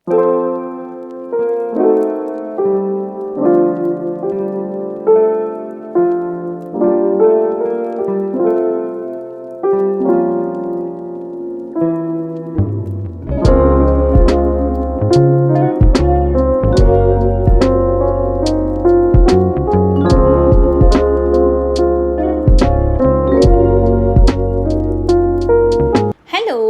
Hello,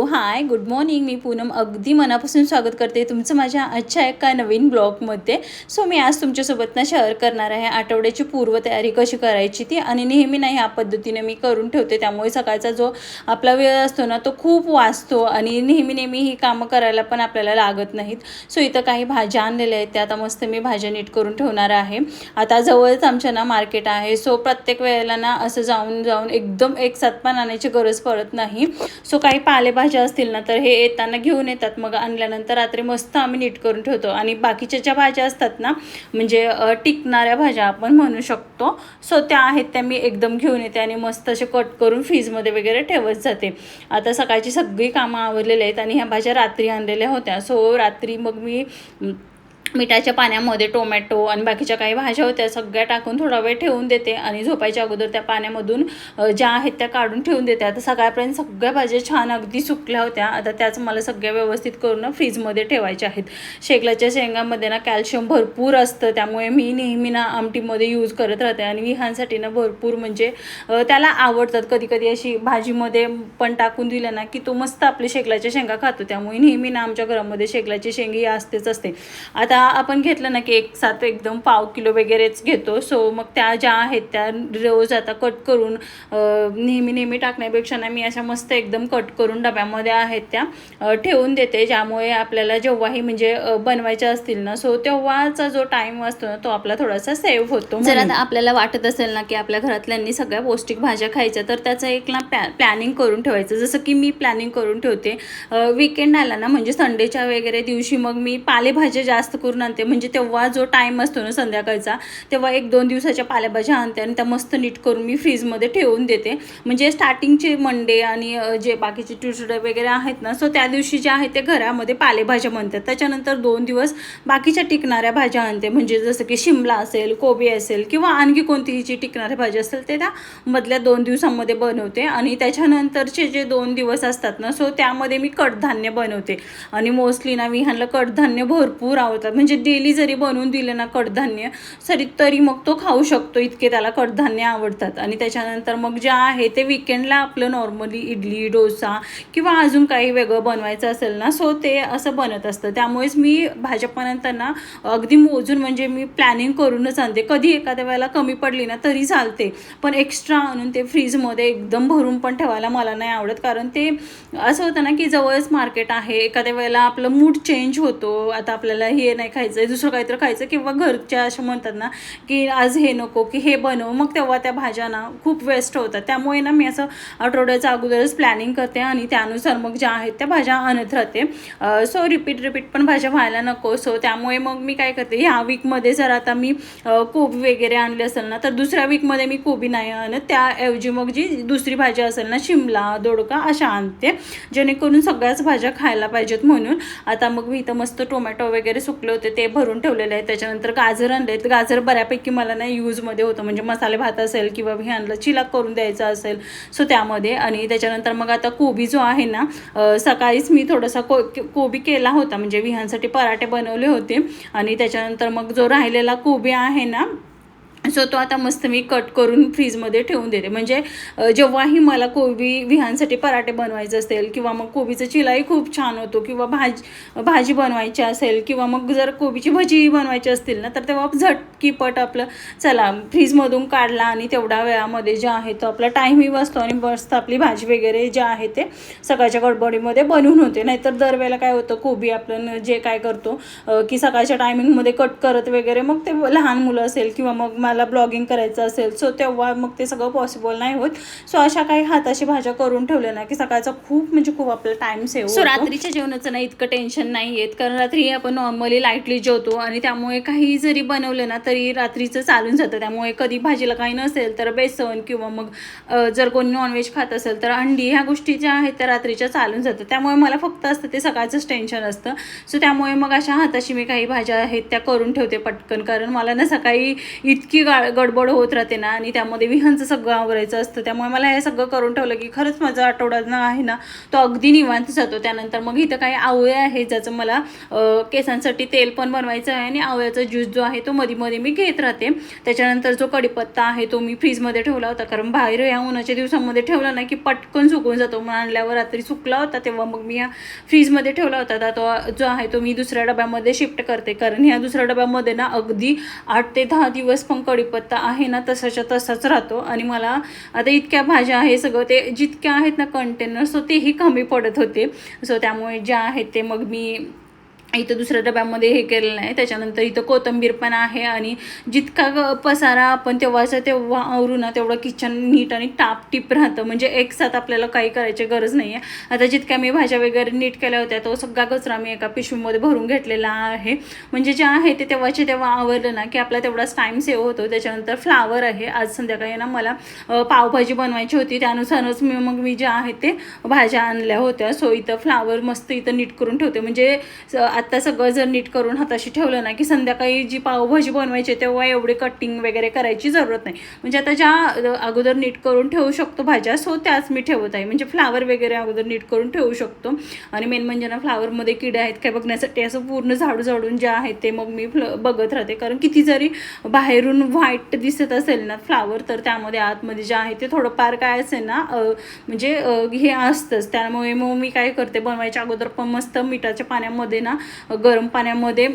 हाय, good morning. मी पूनम अगदी मनापासून स्वागत करते तुमचं माझ्या आजच्या एका नवीन ब्लॉगमध्ये. सो मी आज तुमच्यासोबत शेअर करणार आहे आठवड्याची पूर्वतयारी कशी करायची ती, आणि नेहमी नाही ह्या पद्धतीने मी करून ठेवते. त्यामुळे सकाळचा जो आपला वेळ असतो ना तो खूप वाचतो आणि नेहमी ही कामं करायला पण आपल्याला लागत नाहीत. सो इथं काही भाज्या आणलेल्या आहेत, त्या आता मस्त मी भाज्या नीट करून ठेवणार आहे. आता जवळच आमच्या ना मार्केट आहे, सो प्रत्येक वेळेला ना असं जाऊन एकदम एक साथ पण आणायची गरज पडत नाही. सो काही पालेभाज्या असतील ना तर हे येताना घेऊन येतात, मग आणल्यानंतर रात्री मस्त आम्ही नीट करून ठेवतो. आणि बाकीच्या ज्या भाज्या असतात ना, म्हणजे टिकणाऱ्या भाज्या आपण म्हणू शकतो, सो त्या आहेत त्या मी एकदम घेऊन येते आणि मस्त असे कट करून फ्रीजमध्ये वगैरे ठेवत जाते. आता सकाळची सगळी कामं आवरलेली आहेत आणि ह्या भाज्या रात्री आणलेल्या होत्या. सो रात्री मग मी मिठाच्या पाण्यामध्ये टोमॅटो आणि बाकीच्या काही भाज्या होत्या सगळ्या टाकून थोडा वेळ ठेवून देते आणि झोपायच्या अगोदर त्या पाण्यामधून ज्या आहेत त्या काढून ठेवून देते. आता सकाळपर्यंत सगळ्या भाज्या छान अगदी सुकल्या होत्या. आता त्याच मला सगळ्या व्यवस्थित करून फ्रीजमध्ये ठेवायच्या आहेत. शेकलाच्या शेंगामध्ये ना कॅल्शियम भरपूर असतं, त्यामुळे मी नेहमी ना आमटीमध्ये यूज करत राहते. आणि विहांसाठी ना भरपूर म्हणजे त्याला आवडतात. कधी कधी अशी भाजीमध्ये पण टाकून दिलं ना की तो मस्त आपले शेकलाच्या शेंगा खातो. त्यामुळे नेहमी ना आमच्या घरामध्ये शेकलाची शेंगी असते. आता आपण घेतलं ना की एक साथ एकदम पाव किलो वगैरेच घेतो. सो मग त्या ज्या आहेत त्या रोज आता कट करून नेहमी टाकण्यापेक्षा ना मी अशा मस्त एकदम कट करून डब्यामध्ये आहेत त्या ठेवून देते, ज्यामुळे आपल्याला जेव्हाही म्हणजे बनवायच्या असतील ना सो तेव्हाचा जो टाईम असतो ना तो आपला थोडासा सेव्ह होतो. जर आता आपल्याला वाटत असेल ना की आपल्या घरातल्यांनी सगळ्या पौष्टिक भाज्या खायच्या तर त्याचं एक ना प्लॅनिंग करून ठेवायचं. जसं की मी प्लॅनिंग करून ठेवते, वीकेंड आला ना म्हणजे संडेच्या वगैरे दिवशी मग मी पालेभाज्या जास्त करून आणते. म्हणजे तेव्हा जो टाईम असतो ना संध्याकाळचा, तेव्हा 1-2 दिवसाच्या पालेभाज्या आणते आणि त्या मस्त नीट करून मी फ्रीजमध्ये ठेवून देते. म्हणजे स्टार्टिंगचे मंडे आणि जे बाकीचे ट्यूसडे वगैरे आहेत ना सो त्या दिवशी जे आहे ते घरामध्ये पालेभाज्या बनतात. त्याच्यानंतर 2 दिवस बाकीच्या टिकणाऱ्या भाज्या आणते, म्हणजे जसं की शिमला असेल, कोबी असेल किंवा आणखी कोणतीही जी टिकणारी भाजी असेल ते त्या मधल्या 2 दिवसांमध्ये बनवते. आणि त्याच्यानंतरचे जे 2 दिवस असतात ना सो त्यामध्ये मी कडधान्य बनवते. आणि मोस्टली ना विहानला कडधान्य भरपूर आवडतात. म्हणजे डेली जरी बनवून दिले ना कडधान्य तरी मग तो खाऊ शकतो, इतके त्याला कडधान्य आवडतात. आणि त्याच्यानंतर मग जे आहे ते विकेंडला आपलं नॉर्मली इडली, डोसा किंवा अजून काही वेगळं बनवायचं असेल ना सो ते असं बनत असतं. त्यामुळेच मी भाज्या पण आणताना अगदी मोजून म्हणजे मी प्लॅनिंग करूनच आणते. कधी एखाद्या वेळेला कमी पडली ना तरी चालते, पण एक्स्ट्रा आणून ते फ्रीजमध्ये एकदम भरून पण ठेवायला मला नाही आवडत. कारण ते असं होतं ना की जवळच मार्केट आहे, एखाद्या वेळेला आपलं मूड चेंज होतो. आता आपल्याला हे नाही खायचं आहे, दुसरं काहीतरी खायचं, किंवा घरच्या असं म्हणतात ना की आज हे नको की हे बनव, मग तेव्हा त्या भाज्या ना खूप वेस्ट होतात. त्यामुळे ना मी असं आठवड्याच्या अगोदरच प्लॅनिंग करते आणि त्यानुसार मग ज्या आहेत त्या भाज्या आणत राहते. सो रिपीट पण भाज्या व्हायला नको. सो त्यामुळे मग मी काय करते, ह्या वीकमध्ये जर आता मी कोबी वगैरे आणली असेल ना तर दुसऱ्या वीकमध्ये मी कोबी नाही आणत, त्याऐवजी मग जी दुसरी भाजी असेल ना शिमला, दोडका अशा आणते, जेणेकरून सगळ्याच भाज्या खायला पाहिजेत म्हणून. आता मग मी इथं मस्त टोमॅटो वगैरे सुकले होते ते भरून ठेवलेले आहे. त्याच्यानंतर गाजर आणले, गाजर बऱ्यापैकी मला नाही यूजमध्ये होतं, म्हणजे मसाले भात असेल किंवा विहानला चिला करून द्यायचा असेल सो त्यामध्ये. आणि त्याच्यानंतर मग आता कोबी जो आहे ना, सकाळीच मी थोडासा कोबी केला होता, म्हणजे विहानसाठी पराठे बनवले होते. आणि त्याच्यानंतर मग जो राहिलेला कोबी आहे ना सो तो आता मस्त मी कट करून फ्रीजमध्ये ठेवून देते. म्हणजे जेव्हाही मला कोबी विहानसाठी पराठे बनवायचे असेल किंवा मग कोबीचा चिलाही खूप छान होतो, किंवा भाजी बनवायची असेल, किंवा मग जर कोबीची भजी बनवायची असतील ना तर तेव्हा झटकीपट आपलं चला फ्रीजमधून काढला आणि तेवढ्या वेळामध्ये जे आहे तो आपला टाईमही वाचतो आणि मस्त आपली भाजी वगैरे जे आहे ते सकाळच्या गडबडीमध्ये बनवून होते. नाहीतर दरवेळेला काय होतं, कोबी आपण जे काय करतो की सकाळच्या टायमिंगमध्ये कट करत वगैरे, मग ते लहान मुलं असेल किंवा मग कोणाला ब्लॉगिंग करायचं असेल सो तेव्हा मग ते सगळं पॉसिबल नाही होत. सो अशा काही हाताशी भाज्या करून ठेवल्या ना की सकाळचा खूप म्हणजे खूप आपला टाइम सेव्ह होतो. सो रात्रीच्या जेवणाचं ना इतकं टेन्शन नाही येत, कारण रात्री आपण नॉर्मली लाईटली जेवतो आणि त्यामुळे काही जरी बनवलं ना तरी रात्रीचं चालून जातं. त्यामुळे कधी भाजीला काही नसेल तर बेसन किंवा मग जर कोणी नॉनव्हेज खात असेल तर अंडी, ह्या गोष्टी ज्या आहेत त्या रात्रीच्या चालून जातं. त्यामुळे मला फक्त असतं ते सकाळचंच टेन्शन असतं. सो त्यामुळे मग अशा हाताशी मी काही भाज्या आहेत त्या करून ठेवते पटकन, कारण मला ना सकाळी इतकी गडबड होत राहते ना आणि त्यामध्ये विहांचं सगळं आवरायचं असतं. त्यामुळे मला हे सगळं करून ठेवलं की खरंच माझा आठवडा आहे ना तो अगदी निवांत जातो. त्यानंतर मग इथं काही आवळे आहे ज्याचं मला केसांसाठी तेल पण बनवायचं आहे आणि आवळ्याचा ज्यूस जो आहे तो मध्ये मध्ये मी घेत राहते. त्याच्यानंतर जो कढीपत्ता आहे तो मी फ्रीजमध्ये ठेवला होता, कारण बाहेर या उन्हाच्या दिवसामध्ये ठेवला ना की पटकन सुकून जातो. मग आणल्यावर रात्री सुकला होता तेव्हा मग मी या फ्रीजमध्ये ठेवला होता. तो जो आहे तो मी दुसऱ्या डब्यामध्ये शिफ्ट करते, कारण ह्या दुसऱ्या डब्यामध्ये ना अगदी 8 ते 10 दिवस पण कढीपत्ता आहे ना तसाच्या तसाच राहतो. आणि मला आता इतक्या भाज्या आहे सगळं ते जितक्या आहेत ना कंटेनर सो तेही कमी पडत होते. सो त्यामुळे ज्या आहेत ते मग मी इथं दुसऱ्या डब्यामध्ये हे केलेलं आहे. त्याच्यानंतर इथं कोथिंबीर पण आहे आणि जितका पसारा आपण तेव्हा आवरू ना तेवढं किचन नीट आणि टापटीप राहतं. म्हणजे एक साथ आपल्याला काही करायची गरज नाही आहे. आता जितक्या मी भाज्या वगैरे नीट केल्या होत्या तो सगळा कचरा मी एका पिशवीमध्ये भरून घेतलेला आहे. म्हणजे जे आहे ते तेव्हा आवरलं ना की आपला तेवढाच टाईम सेव्ह होतो. त्याच्यानंतर फ्लावर आहे. आज संध्याकाळी ना मला पावभाजी बनवायची होती, त्यानुसारच मी जे आहे ते भाज्या आणल्या होत्या. सो इथं फ्लावर मस्त इथं नीट करून ठेवते. म्हणजे आता सगळं जर नीट करून हाताशी ठेवलं ना की संध्याकाळी जी पावभाजी बनवायची तेव्हा एवढे कटिंग वगैरे करायची जरूरत नाही. म्हणजे आता ज्या अगोदर नीट करून ठेवू शकतो भाज्या सो त्याच मी ठेवत आहे. म्हणजे फ्लावर वगैरे अगोदर नीट करून ठेवू शकतो. आणि मेन म्हणजे ना फ्लावरमध्ये किडे आहेत काय बघण्यासाठी असं पूर्ण झाडून जे आहे ते मग मी बघत राहते, कारण किती जरी बाहेरून व्हाईट दिसत असेल ना फ्लावर तर त्यामध्ये आतमध्ये जे आहे ते थोडंफार काय असेल ना म्हणजे हे असतंच. त्यामुळे मग मी काय करते बनवायच्या अगोदर पण मस्त मिठाच्या पाण्यामध्ये ना गरम पाण्यामध्ये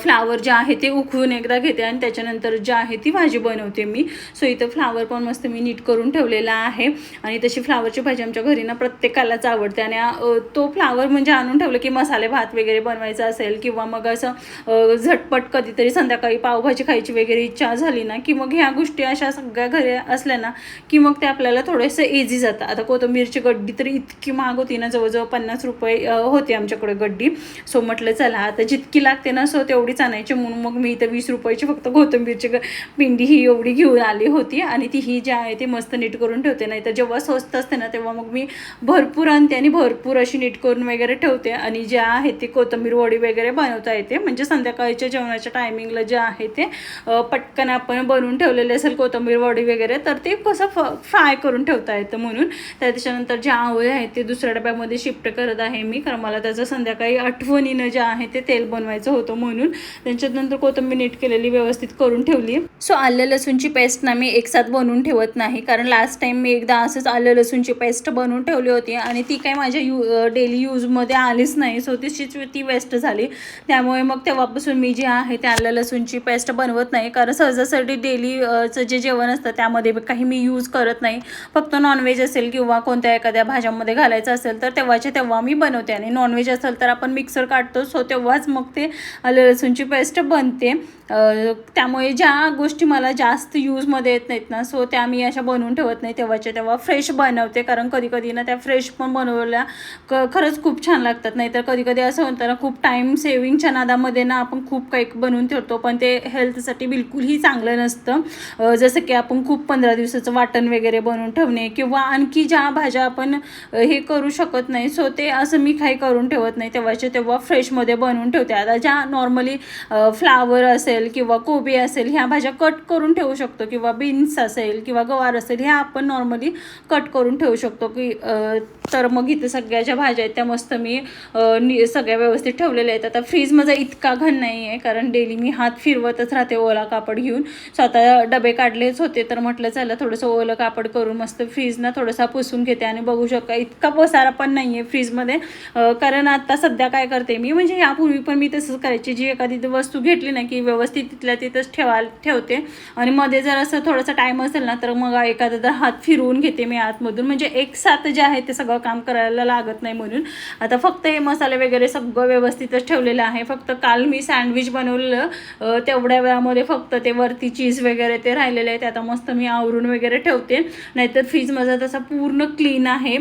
फ्लावर जे आहे ते उकळून एकदा घेते आणि त्याच्यानंतर जे आहे ती भाजी बनवते मी. सो इथं फ्लावर पण मस्त मी नीट करून ठेवलेला आहे. आणि तशी फ्लावरची भाजी आमच्या घरी ना प्रत्येकालाच आवडते. आणि तो फ्लावर म्हणजे आणून ठेवलं की मसाले भात वगैरे बनवायचा असेल किंवा मग असं झटपट कधीतरी संध्याकाळी पावभाजी खायची वगैरे इच्छा झाली ना की मग ह्या गोष्टी अशा सगळ्या घरी असल्या ना की मग ते आपल्याला थोडंसं इझी जातं. आता कोथिंबीरची गड्डी तरी इतकी महाग होती ना, जवळजवळ 50 रुपये होती आमच्याकडे गड्डी. सो म्हटलं चला आता जितकी लागते ना सो तेवढीच आणायची, म्हणून मग मी इथं 20 रुपयाची फक्त कोथिंबीरची पिंडी ही एवढी घेऊन आली होती. आणि ती ही जी आहे ती मस्त नीट करून ठेवते. नाही तर जेव्हा स्वस्त असते ना तेव्हा मग मी भरपूर आणते आणि भरपूर अशी नीट करून वगैरे ठेवते. आणि जे आहे ते कोथिंबीर वडी वगैरे बनवता येते. म्हणजे संध्याकाळच्या जेवणाच्या टायमिंगला जे आहे ते पटकन आपण बनवून ठेवलेले असेल कोथिंबीर वडी वगैरे तर ते कसं फ्राय करून ठेवता येतं. म्हणून त्याच्यानंतर जे आवळे आहेत ते दुसऱ्या डब्यामध्ये शिफ्ट करत आहे मी, कारण मला त्याचं संध्याकाळी आठवणीनं जे आहे ते तेल बनवायचं होतं म्हणून. त्याच्यानंतर कोथिंबीर नीट केलेली व्यवस्थित करून ठेवली. सो आलं लसूणची पेस्ट ना मी एक साथ बनवून ठेवत नाही, कारण लास्ट टाइम मी एकदा असंच आलं लसूणची पेस्ट बनवून ठेवली होती आणि ती काही माझ्या डेली यूजमध्ये आलीच नाही. सो ती वेस्ट झाली. त्यामुळे मग तेव्हापासून मी जे आहे ते आलं लसूणची पेस्ट बनवत नाही, कारण सहजासाठी डेलीचं जे जेवण असतं त्यामध्ये काही मी यूज करत नाही. फक्त नॉनव्हेज असेल किंवा कोणत्या एखाद्या भाज्यांमध्ये घालायचं असेल तर तेव्हा मी बनवते. आणि नॉनव्हेज असेल तर आपण मिक्सर काढतो सो तेव्हाच मग ते आलं लसूणची पेस्ट बनते. त्यामुळे ज्या गोष्टी मला जास्त यूजमध्ये येत नाहीत ना सो त्या मी अशा बनवून ठेवत नाही, तेव्हा फ्रेश बनवते. कारण कधी ना त्या फ्रेश पण बनवल्या खरंच खूप छान लागतात. नाहीतर कधी असं होतं ना खूप टाईम सेविंगच्या नादामध्ये ना आपण खूप काही बनवून ठेवतो पण ते हेल्थसाठी बिलकुलही चांगलं नसतं. जसं की आपण खूप 15 दिवसाचं वाटण वगैरे बनवून ठेवणे किंवा आणखी ज्या भाज्या आपण हे करू शकत नाही सो ते असं मी काही करून ठेवत नाही, तेव्हा फ्रेशमध्ये बनवून ठेवते. आता ज्या नॉर्मली फ्लावर असेल किंवा कोबी असेल ह्या भाज्या कट करून ठेवू शकतो किंवा बीन्स असेल किंवा गवार असेल ह्या आपण नॉर्मली कट करून ठेवू शकतो की तर मग इथे सगळ्या ज्या भाज्या आहेत त्या मस्त मी सगळ्या व्यवस्थित ठेवलेल्या आहेत. आता फ्रीज माझा इतका घन नाही आहे, कारण डेली मी हात फिरवतच राहते ओला कापड घेऊन. सो आता डबे काढलेच होते तर म्हटलं चला थोडंसं ओलं कापड करून मस्त फ्रीजना थोडासा पुसून घेते. आणि बघू शकता इतका पसारा पण नाही आहे फ्रीजमध्ये, कारण आता सध्या काय करते मी म्हणजे यापूर्वी पण मी तसंच करायची, जी एखादी वस्तू घेतली ना की व्यवस्थित तिथल्या तिथंच ठेवते आणि मध्ये जर असं थोडासा टाईम असेल ना तर मग एखादा हात फिरवून घेते मी आतमधून, म्हणजे एक साथ जे आहे ते सगळं काम करायला लागत नाही म्हणून. आता फक्त हे मसाले वगैरे सगळं व्यवस्थितच ठेवलेलं आहे. फक्त काल मी सँडविच बनवलेलं तेवढ्या वेळामध्ये फक्त ते वरती चीज वगैरे ते राहिलेले आहे, ते आता मस्त मी आवरून वगैरे ठेवते. नाहीतर फ्रीज माझा तसा पूर्ण क्लीन आहे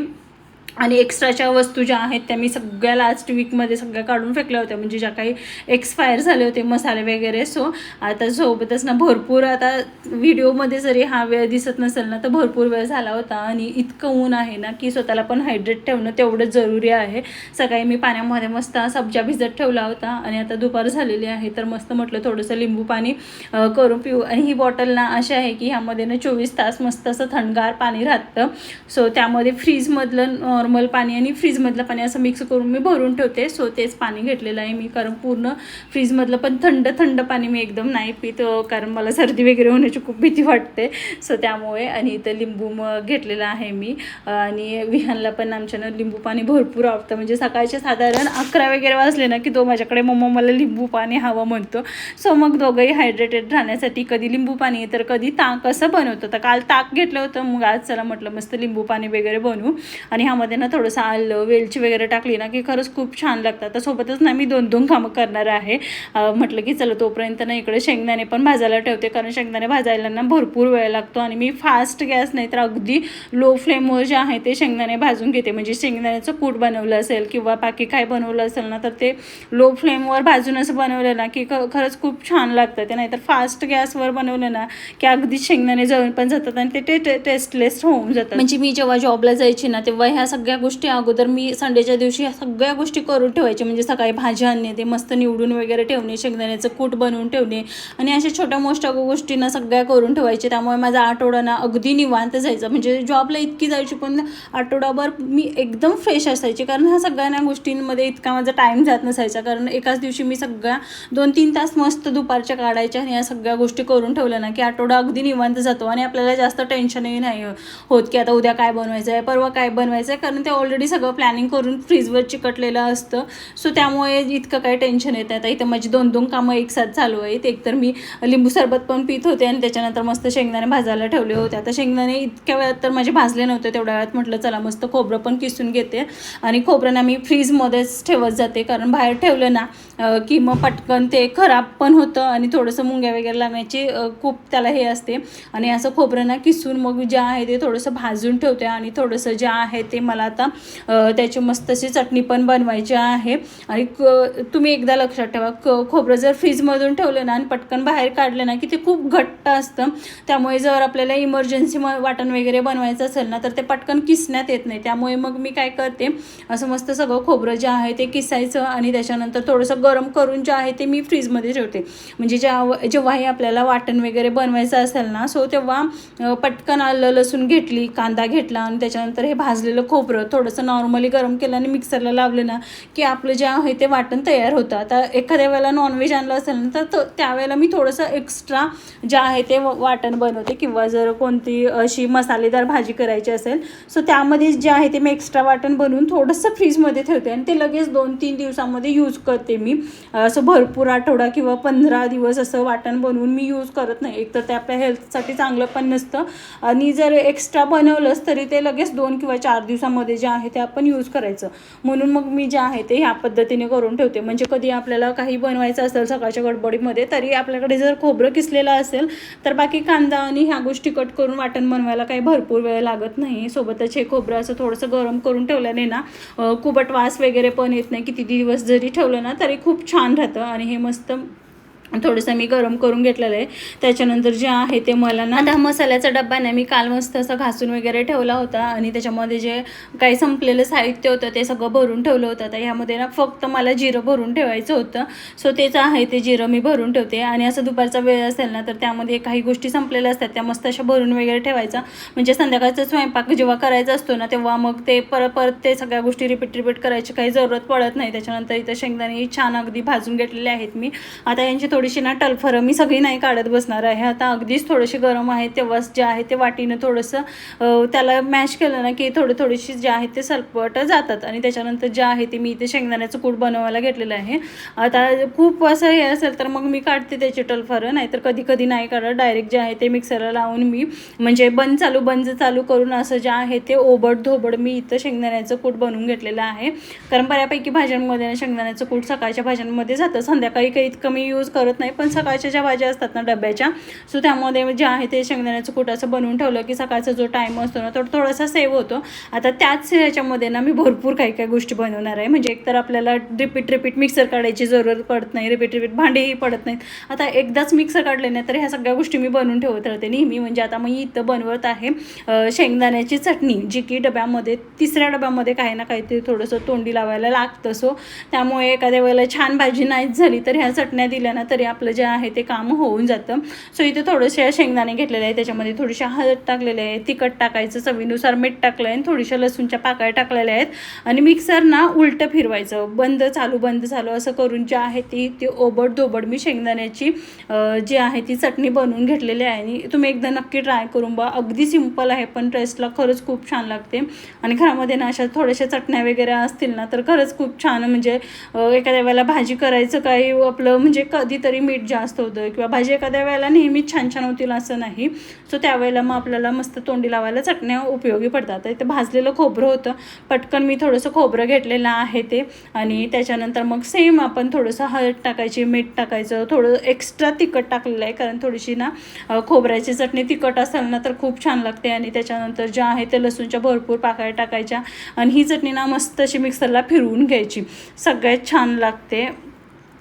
आणि एक्स्ट्राच्या वस्तू ज्या आहेत त्या मी सगळ्या लास्ट वीकमध्ये सगळ्या काढून फेकल्या होत्या, म्हणजे ज्या काही एक्सपायर झाले होते मसाले वगैरे. सो आता सोबतच ना भरपूर, आता व्हिडिओमध्ये जरी हा वेळ दिसत नसेल ना तर भरपूर वेळ झाला होता आणि इतकं ऊन आहे ना की स्वतःला पण हायड्रेट ठेवणं तेवढंच जरुरी आहे. सकाळी मी पाण्यामध्ये मस्त सब्जा भिजत ठेवला होता आणि आता दुपार झालेली आहे तर मस्त म्हटलं थोडंसं लिंबू पाणी करून पिऊ. आणि ही बॉटल ना अशी आहे की ह्यामध्ये ना 24 तास मस्त असं थंडगार पाणी राहतं. सो त्यामध्ये फ्रीजमधलं नॉर्मल पाणी आणि फ्रीजमधलं पाणी असं मिक्स करून मी भरून ठेवते. सो तेच पाणी घेतलेलं आहे मी, कारण पूर्ण फ्रीजमधलं पण थंड पाणी मी एकदम नाही पित, कारण मला सर्दी वगैरे होण्याची खूप भीती वाटते. सो त्यामुळे. आणि इथं लिंबू घेतलेलं आहे मी. आणि विहानला पण आमच्यानं लिंबू पाणी भरपूर आवडतं, म्हणजे सकाळचे साधारण 11 वगैरे वाजले ना की तो माझ्याकडे मम्मा मला लिंबू पाणी हवं म्हणतो. सो मग दोघंही हायड्रेटेड राहण्यासाठी कधी लिंबू पाणी तर कधी ताक असं बनवतं. तर काल ताक घेतलं होतं, मग आज चला म्हटलं मस्त लिंबू पाणी वगैरे बनवू. आणि ह्यामध्ये ना थोडंसं आलं वेलची वगैरे टाकली ना की खरंच खूप छान लागतं. तर सोबतच ना मी 2 कामं करणार आहे. म्हटलं की चला तोपर्यंत ना इकडे शेंगदाणे पण भाजायला ठेवते, कारण शेंगदाणे भाजायला ना भरपूर वेळ लागतो आणि मी फास्ट गॅस नाही तर अगदी लो फ्लेमवर जे आहे ते शेंगदाणे भाजून घेते. म्हणजे शेंगदाण्याचं कूट बनवलं असेल किंवा बाकी काय बनवलं असेल ना तर ते लो फ्लेमवर भाजून असं बनवलं ना की खरंच खूप छान लागतं ते. नाहीतर फास्ट गॅसवर बनवलं ना की अगदी शेंगदाणे जळून पण जातात आणि ते टेस्टलेस होऊन जातात. म्हणजे मी जेव्हा जॉबला जायची ना तेव्हा ह्या सगळ्या गोष्टी अगोदर मी संडेच्या दिवशी ह्या सगळ्या गोष्टी करून ठेवायचे. म्हणजे सकाळी भाज्या आणणे, ते मस्त निवडून वगैरे ठेवणे, शेंगदाण्याचं कूट बनवून ठेवणे आणि अशा छोट्या मोठ्या गोष्टींना सगळ्या करून ठेवायचे. त्यामुळे माझा आठवडा ना अगदी निवांत जायचा. म्हणजे जॉबला इतकी जायची पण आठवडाभर मी एकदम फ्रेश असायची, कारण ह्या सगळ्या गोष्टींमध्ये इतका माझा टाईम जात नसायचा. कारण एकाच दिवशी मी सगळ्या 2-3 तास मस्त दुपारच्या काढायच्या आणि या सगळ्या गोष्टी करून ठेवल्या ना की आठवडा अगदी निवांत जातो आणि आपल्याला जास्त टेन्शनही नाही होत की आता उद्या काय बनवायचं आहे, परवा काय बनवायचं आहे, कारण ते ऑलरेडी सगळं प्लॅनिंग करून फ्रीजवर चिकटलेलं असतं. सो त्यामुळे इतकं काही टेन्शन येत नाही. आता इथं माझी 2 कामं एकसाथ चालू आहेत. एकतर मी लिंबू सरबत पण पित होते आणि त्याच्यानंतर मस्त शेंगदाणे भाजायला ठेवले होते. आता शेंगदाणे इतक्या वेळात तर माझे भाजले नव्हते, तेवढ्या वेळात म्हटलं चला मस्त खोबरं पण किसून घेते आणि खोबरं ना मी फ्रीजमध्येच ठेवत जाते, कारण बाहेर ठेवलं ना की मग पटकन ते खराब पण होतं आणि थोडंसं मुंग्या वगैरे लागण्याची खूप त्याला हे असते. आणि असं खोबरं ना किसून मग जे आहे ते थोडंसं भाजून ठेवते आणि थोडंसं जे आहे ते मला आता त्याची मस्त अशी चटणी पण बनवायची आहे. आणि तुम्ही एकदा लक्षात ठेवा, खोबरं जर फ्रीजमधून ठेवलं ना आणि पटकन बाहेर काढलं ना की ते खूप घट्ट असतं. त्यामुळे जर आपल्याला इमर्जन्सी वाटण वगैरे बनवायचं असेल ना तर ते पटकन किसण्यात येत नाही. त्यामुळे मग मी काय करते, असं मस्त सगळं खोबरं जे आहे ते किसायचं आणि त्याच्यानंतर थोडंसं गरम करून जे आहे ते मी फ्रीजमध्ये ठेवते. म्हणजे जेव्हाही आपल्याला वाटण वगैरे बनवायचं असेल ना सो तेव्हा पटकन आलं लसूण घेतली, कांदा घेतला आणि त्याच्यानंतर हे भाजलेलं खोबरं थोडंसं नॉर्मली गरम केलं आणि मिक्सरला लावलं ना की आपलं जे आहे ते वाटण तयार होतं. आता एखाद्या वेळेला नॉनव्हेज आणलं असेल ना तर त्यावेळेला मी थोडंसं एक्स्ट्रा जे आहे ते वाटण बनवते, किंवा जर कोणती अशी मसालेदार भाजी करायची असेल सो त्यामध्ये जे आहे ते मी एक्स्ट्रा वाटण बनवून थोडंसं फ्रीजमध्ये ठेवते आणि ते लगेच 2-3 दिवसामध्ये यूज करते मी. असं भरपूर आठवडा किंवा 15 दिवस असं वाटण बनवून मी यूज करत नाही. एकतर ते आपल्या हेल्थसाठी चांगलं पण नसतं आणि जर एक्स्ट्रा बनवलंच तरी ते लगेच 2 किंवा 4 दिवसामध्ये जे आहे ते आपण यूज करायचं. म्हणून मग मी जे आहे ते ह्या पद्धतीने करून ठेवते. म्हणजे कधी आपल्याला काही बनवायचं असेल सकाळच्या गडबडीमध्ये तरी आपल्याकडे जर खोबरं किसलेलं असेल तर बाकी कांदा आणि ह्या गोष्टी कट करून वाटण बनवायला काही भरपूर वेळ लागत नाही. सोबतच हे खोबरं असं थोडंसं गरम करून ठेवल्याने ना कुबट वास वगैरे पण येत नाही. किती दिवस जरी ठेवलं ना तरी खूप छान राहतं. आणि हे मस्त थोडंसं मी गरम करून घेतलेलं आहे. त्याच्यानंतर जे आहे ते मला ना आता मसाल्याचा डब्बा नाही, मी काल मस्त असं घासून वगैरे ठेवला होता आणि त्याच्यामध्ये जे काही संपलेलं साहित्य होतं ते सगळं भरून ठेवलं होतं. तर ह्यामध्ये ना फक्त मला जिरं भरून ठेवायचं होतं. सो तेच आहे ते जिरं मी भरून ठेवते. आणि असं दुपारचा वेळ असेल ना तर त्यामध्ये काही गोष्टी संपलेल्या असतात त्या मस्त अशा भरून वगैरे ठेवायचा. म्हणजे संध्याकाळचा स्वयंपाक जेव्हा करायचा असतो ना तेव्हा मग ते परत ते सगळ्या गोष्टी रिपीट करायची काही जरूरत पडत नाही. त्याच्यानंतर इथं शेंगदाणे छान अगदी भाजून घेतलेले आहेत मी. आता यांची थोडी थोडीशी ना टलफरं मी सगळी नाही काढत बसणार आहे. आता अगदीच थोडेसे गरम आहे तेव्हाच जे आहे ते वाटीनं थोडंसं त्याला मॅश केलं ना की थोडीशी जे आहे ते सलपट जातात. आणि त्याच्यानंतर जे आहे ते मी इथे शेंगदाण्याचं कूट बनवायला घेतलेलं आहे. आता खूप असं हे असेल तर मग मी काढते त्याची टलफरं, नाहीतर कधी नाही काढत. डायरेक्ट जे आहे ते मिक्सरला लावून मी म्हणजे बंद चालू करून असं जे आहे ते ओबड मी इथं शेंगदाण्याचं कूट बनवून घेतलेलं आहे. कारण बऱ्यापैकी भाज्यांमध्ये ना शेंगदाण्याचं कूट सकाळच्या भाज्यांमध्ये जातं, संध्याकाळी काही इतकं मी यूज करत नाही. पण सकाळच्या ज्या भाज्या असतात ना डब्याच्या, सो त्यामध्ये जे आहे ते शेंगदाण्याचं कूट असं बनवून ठेवलं की सकाळचा जो टाईम असतो ना तो थोडासा सेव्ह होतो. आता त्याच ह्याच्यामध्ये ना मी भरपूर काही गोष्टी बनवणार आहे. म्हणजे एकतर आपल्याला रिपीट मिक्सर काढायची जरूरत पडत नाही, रिपीट भांडेही पडत नाहीत. आता एकदाच मिक्सर काढले नाही तर ह्या सगळ्या गोष्टी मी बनवून ठेवत राहते नेहमी. म्हणजे आता मी इथं बनवत आहे शेंगदाण्याची चटणी, जी की डब्यामध्ये 3ऱ्या डब्यामध्ये काही ना काहीतरी थोडंसं तोंडी लावायला लागतं. सो त्यामुळे एखाद्या वेळेला छान भाजी नाहीच झाली तर ह्या चटण्या दिल्या ना तरी आपलं जे आहे ते काम होऊन जातं. सो इथे थोडेसे शेंगदाणे घेतलेले आहे, त्याच्यामध्ये थोडीशी हळद टाकलेले आहे, तिखट टाकायचं, चवीनुसार मीठ टाकलं आहे आणि थोडीशा लसूणच्या पाकळ्या टाकलेल्या आहेत. आणि मिक्सर ना उलटं फिरवायचं, बंद चालू असं करून जे आहे ती ओबड मी शेंगदाण्याची जी आहे ती चटणी बनवून घेतलेली आहे. आणि तुम्ही एकदा नक्की ट्राय करून बघा. अगदी सिंपल आहे पण टेस्टला खरंच खूप छान लागते. आणि घरामध्ये ना अशा थोड्याशा चटण्या वगैरे असतील ना तर खरंच खूप छान, म्हणजे एखाद्या वेळेला भाजी करायचं काही आपलं म्हणजे कधीतरी मीठ जास्त होतं किंवा भाजी एखाद्या वेळेला नेहमीच छान होतील असं नाही. सो त्यावेळेला मग आपल्याला मस्त तोंडी लावायला चटण्या उपयोगी पडतात. इथे भाजलेलं खोबरं होतं, पटकन मी थोडंसं खोबरं घेतलेलं आहे ते. आणि त्याच्यानंतर मग सेम आपण थोडंसं हळद टाकायची, मीठ टाकायचं, थोडं एक्स्ट्रा तिखट टाकलेलं आहे कारण थोडीशी ना खोबऱ्याची चटणी तिखट असेल ना तर खूप छान लागते. आणि त्याच्यानंतर ज्या आहे ते लसूणच्या भरपूर पाकळ्या टाकायच्या आणि ही चटणी ना मस्त अशी मिक्सरला फिरवून घ्यायची, सगळ्यात छान लागते.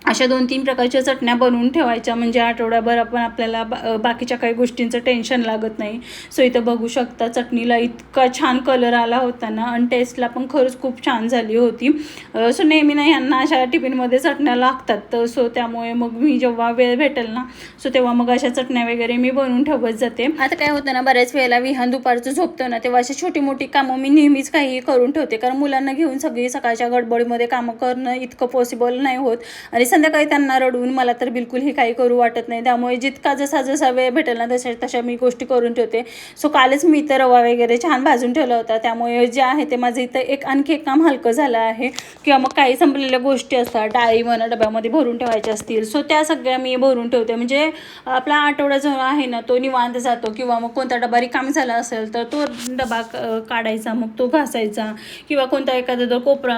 अशा 2-3 प्रकारच्या चटण्या बनवून ठेवायच्या म्हणजे आठवड्याभर आपल्याला बाकीच्या काही गोष्टींचं टेन्शन लागत नाही. सो इथं बघू शकता चटणीला इतका छान कलर आला होता ना आणि टेस्टला पण खरंच खूप छान झाली होती. सो नेहमी नाही यांना अशा टिफिनमध्ये चटण्या लागतात, तर सो त्यामुळे मग मी जेव्हा वेळ भेटेल ना सो तेव्हा मग अशा चटण्या वगैरे मी बनवून ठेवत जाते. आता काय होतं ना, बऱ्याच वेळेला विहान दुपारचं झोपतं ना तेव्हा अशी छोटी मोठी कामं मी नेहमीच काही करून ठेवते, कारण मुलांना घेऊन सगळी सकाळच्या गडबडीमध्ये कामं करणं इतकं पॉसिबल नाही होत. आणि संध्याकाळी त्यांना रडवून मला तर बिलकुलही काही करू वाटत नाही. त्यामुळे जितका जसा वेळ भेटेल ना तशा मी गोष्टी करून ठेवते. सो कालच मी इथं रवा वगैरे छान भाजून ठेवला होता, त्यामुळे जे आहे ते माझं इथं आणखी एक काम हलकं झालं आहे. किंवा मग काही संपलेल्या गोष्टी असतात, डाळी मला डब्यामध्ये भरून ठेवायच्या असतील, सो त्या सगळ्या मी भरून ठेवते. म्हणजे आपला आठवडा जो आहे ना तो निवांत जातो. किंवा मग कोणता डबा रिकामी झाला असेल तर तो डबा काढायचा, मग तो घासायचा. किंवा कोणता एखादा जर कोपरा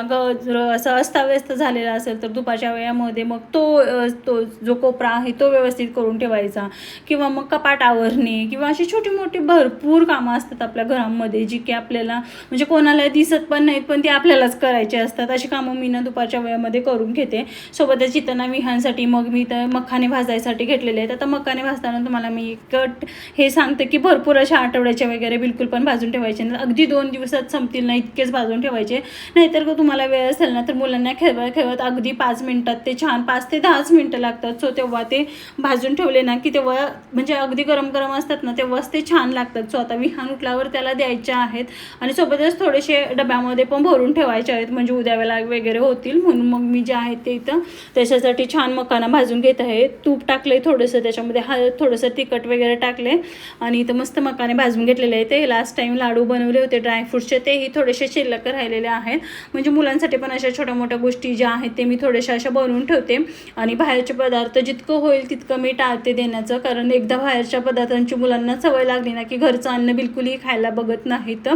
असं अस्ताव्यस्त झालेला असेल तर दुपारच्या वेळामध्ये मग तो जो कोपरा आहे तो व्यवस्थित करून ठेवायचा. किंवा मग कपाट आवरणे किंवा अशी छोटी मोठी भरपूर कामं असतात आपल्या घरामध्ये जी की आपल्याला म्हणजे कोणाला दिसत पण नाहीत पण ती आपल्यालाच करायची असतात. अशी कामं मी ना दुपारच्या वेळामध्ये करून घेते. सोबतच इथं ना विहांसाठी मग मी तर मखाने भाजायसाठी घेतलेले आहेत. आता मखाने भाजताना तुम्हाला मी हे सांगते की भरपूर अशा आठवड्याच्या वगैरे बिलकुल पण भाजून ठेवायचे नाही, अगदी 2 दिवसात संपतील ना इतकेच भाजून ठेवायचे. नाहीतर तुम्हाला वेळ असेल ना तर मुलांना खेळवत अगदी 5 मिनिटात ते छान 5 ते 10 मिनिटं लागतात. सो तेव्हा ते भाजून ठेवले ना की तेव्हा म्हणजे अगदी गरम असतात ना तेव्हाच ते छान लागतात. सो आता विहान उठल्यावर त्याला द्यायच्या आहेत आणि सोबतच थोडेसे डब्यामध्ये पण भरून ठेवायचे आहेत म्हणजे उद्यावेळेला वगैरे होतील. म्हणून मग मी जे आहे ते इथं त्याच्यासाठी छान मखाना भाजून घेत आहे. तूप टाकले थोडंसं, त्याच्यामध्ये हळद, थोडंसं तिखट वगैरे टाकले आणि इथं मस्त मखाने भाजून घेतलेले आहे. ते लास्ट टाईम लाडू बनवले होते ड्रायफ्रूट्सचे, तेही थोडेसे शिल्लक राहिलेले आहेत. म्हणजे मुलांसाठी पण अशा छोट्या मोठ्या गोष्टी ज्या आहेत ते मी थोड्याशा अशा बनवून ठेवते. आणि बाहेरचे पदार्थ जितकं होईल तितकं मी टाळते देण्याचं, कारण एकदा बाहेरच्या पदार्थांची मुलांना सवय लागली ना की घरचं अन्न बिलकुलही खायला बघत नाहीत.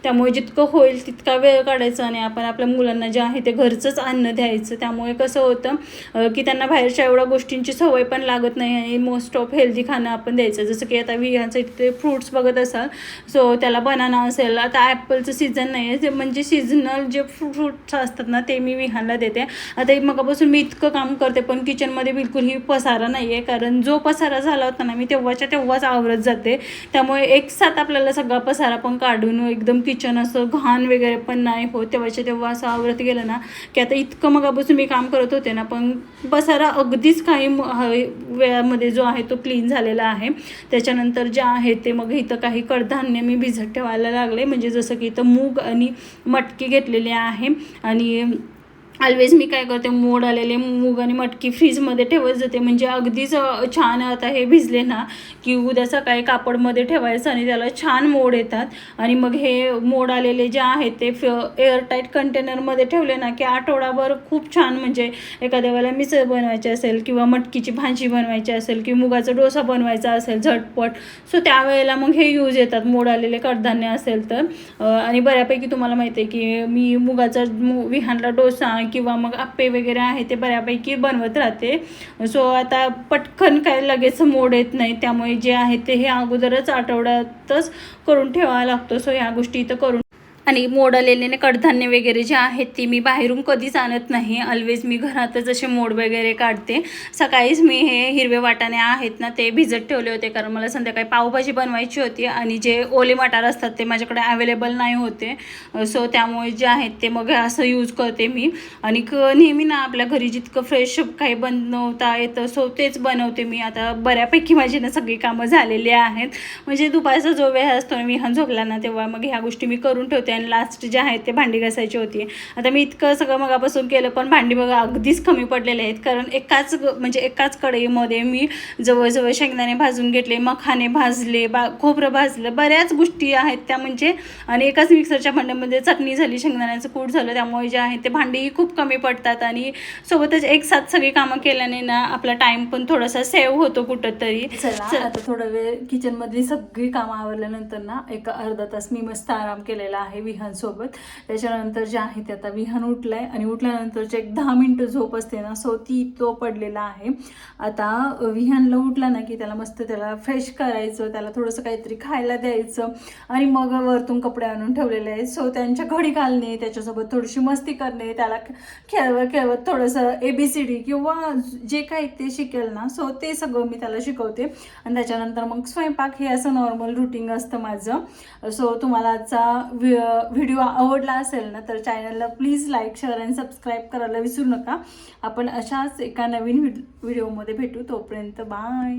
त्यामुळे जितकं होईल तितका वेळ काढायचा आणि आपण आपल्या मुलांना जे आहे ते घरचंच अन्न द्यायचं. त्यामुळे कसं होतं की त्यांना बाहेरच्या एवढ्या गोष्टींची सवय पण लागत नाही आणि मोस्ट ऑफ हेल्दी खाणं आपण द्यायचं. जसं की आता विहांचं इथे फ्रूट्स बघत असाल, सो त्याला बनाना असेल, आता ॲपलचं सीझन नाही आहे, म्हणजे सीझनल जे फ्रूट्स असतात ना ते मी विहानला देते. आता मगापासून मी इतकं काम करते पण किचनमध्ये बिलकुलही पसारा नाही आहे, कारण जो पसारा झाला होता ना मी तेव्हाच आवरत जाते. त्यामुळे एक साथ आपल्याला सगळा पसारा पण काढून एकदम किचन असं घाण वगैरे पण नाही होत. तेव्हा असं आवरत गेलं ना की आता इतकं मगापासून मी काम करत होते ना पण पसारा अगदीच काही वेळामध्ये जो आहे तो क्लीन झालेला आहे. त्याच्यानंतर जे आहे ते मग इथं काही कडधान्य मी भिजत ठेवायला लागले, म्हणजे जसं की इथं मूग आणि मटकी घेतलेली आहे आणि ऑलवेज मी काय करते, मोड आलेले मूग आणि मटकी फ्रीजमध्ये ठेवत जाते, म्हणजे अगदीच छान आता हे भिजले ना की उद्या सकाळी कापडमध्ये ठेवायचं आणि त्याला छान मोड येतात. आणि मग हे मोड आलेले जे आहेत ते एअरटाईट कंटेनरमध्ये ठेवले ना की आठवडाभर खूप छान, म्हणजे एखाद्या वेळेला मिसळ बनवायची असेल किंवा मटकीची भाजी बनवायची असेल किंवा मुगाचा डोसा बनवायचा असेल झटपट, सो त्यावेळेला मग हे यूज येतात मोड आलेले कडधान्य असेल तर. आणि बऱ्यापैकी तुम्हाला माहिती आहे की मी मुगाचा विहानला डोसा किंवा मग आप्पे वगैरे आहे ते बऱ्यापैकी बनवत राहते. सो आता पटकन काय लगेच मोड येत नाही, त्यामुळे जे आहे ते हे अगोदरच आठवड्यातच करून ठेवावा लागतो. सो ह्या गोष्टी इथं करून. आणि मोड आलेले कडधान्य वगैरे जे आहेत ती मी बाहेरून कधीच आणत नाही, ऑलवेज मी घरातच असे मोड वगैरे काढते. सकाळीच मी हे हिरवे वाटाणे आहेत ना ते भिजत ठेवले होते, कारण मला संध्याकाळी पावभाजी बनवायची होती आणि जे ओले मटार असतात ते माझ्याकडे अवेलेबल नाही होते. सो त्यामुळे जे आहेत ते मग असं यूज करते मी. आणि नेहमी ना आपल्या घरी जितकं फ्रेश काही बनवता येतं सो तेच बनवते मी. आता बऱ्यापैकी माझी ना सगळी कामं झालेली आहेत, म्हणजे दुपारचा जो वेळ असतो ना विहान झोपला ना तेव्हा मग ह्या गोष्टी मी करून ठेवते. आणि लास्ट जे आहेत ते भांडी घासायची होती. आता मी इतकं सगळं मगापासून केलं पण भांडी बघा अगदीच कमी पडलेले आहेत, कारण एकाच कढईमध्ये मी जवळजवळ शेंगदाणे भाजून घेतले, मखाने भाजले, खोबरं भाजलं, बऱ्याच गोष्टी आहेत त्या म्हणजे. आणि एकाच मिक्सरच्या भांड्यामध्ये चटणी झाली, शेंगदाण्याचं कूट झालं, त्यामुळे जे आहे ते भांडीही खूप कमी पडतात. आणि सोबतच एक साथ सगळी कामं केल्याने ना आपला टाईम पण थोडासा सेव्ह होतो कुठंतरी. चला आता थोडा वेळ किचनमधली सगळी कामं आवरल्यानंतर ना एक अर्धा तास मी मस्त आराम केलेला आहे विहानसोबत. त्याच्यानंतर जे आहे ते आता विहान उठलाय आणि उठल्यानंतरचे एक 10 मिनिटं झोप असते ना सो तो पडलेला आहे. आता विहानला उठला ना की त्याला फ्रेश करायचं, त्याला थोडंसं काहीतरी खायला द्यायचं आणि मग वरतून कपडे आणून ठेवलेले आहेत. सो त्यांच्या घडी घालणे, त्याच्यासोबत थोडीशी मस्ती करणे, त्याला खेळवत थोडंसं ABCD किंवा जे काही ते शिकेल ना सो ते सगळं मी त्याला शिकवते. आणि त्याच्यानंतर मग स्वयंपाक हे असं नॉर्मल रुटीन असतं माझं. सो तुम्हाला आजचा व्हिडिओ आवडला असेल ना तर चॅनलला प्लीज लाईक, शेअर आणि सबस्क्राईब करायला विसरू नका. आपण अशाच एका नवीन व्हिडिओमध्ये भेटू, तोपर्यंत बाय.